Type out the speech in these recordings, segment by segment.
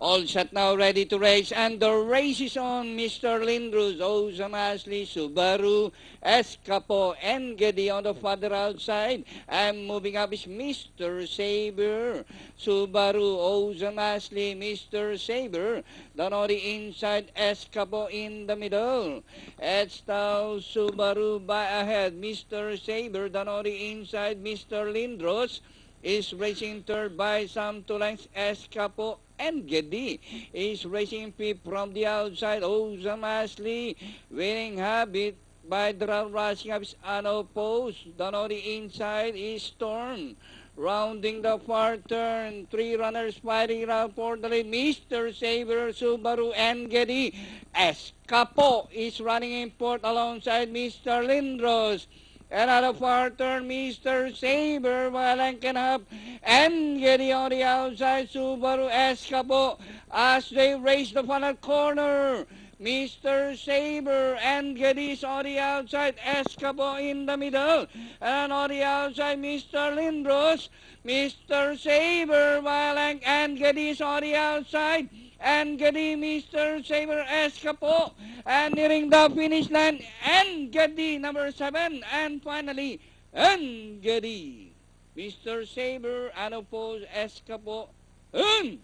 All set now, ready to race, and the race is on. Mr. Lindros, Ozam Ashley, Subaru, Escapo, and Geddy on the further outside. And moving up is Mr. Saber, Subaru, Ozam Ashley, Mr. Saber. Down on the inside, Escapo in the middle. It's now Subaru by ahead, Mr. Saber. Down on the inside, Mr. Lindros is racing third by some 2 lengths. Escapo and Geddy is racing fifth from the outside. Ozam Ashley winning habit by the rushing up is unopposed. Down on the inside is Storm. Rounding the far turn, 3 runners fighting around for the lead. Mr. Saber, Subaru, and Geddy. Escapo is running in fourth alongside Mr. Lindros. Another far turn, Mr. Saber, while and up, and Geddy on the outside, Subaru Escapo, as they race the final corner. Mr. Saber and Geddy's on the outside, Escapo in the middle, and on the outside, Mr. Lindros, Mr. Saber, while and Geddy's on the outside, and Geddy, Mr. Saber Escapo, and nearing the finish line, and Geddy number 7, and finally, and Geddy, Mr. Saber, unopposed Escapo, and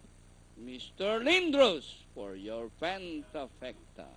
Mr. Lindros for your Fantafecta.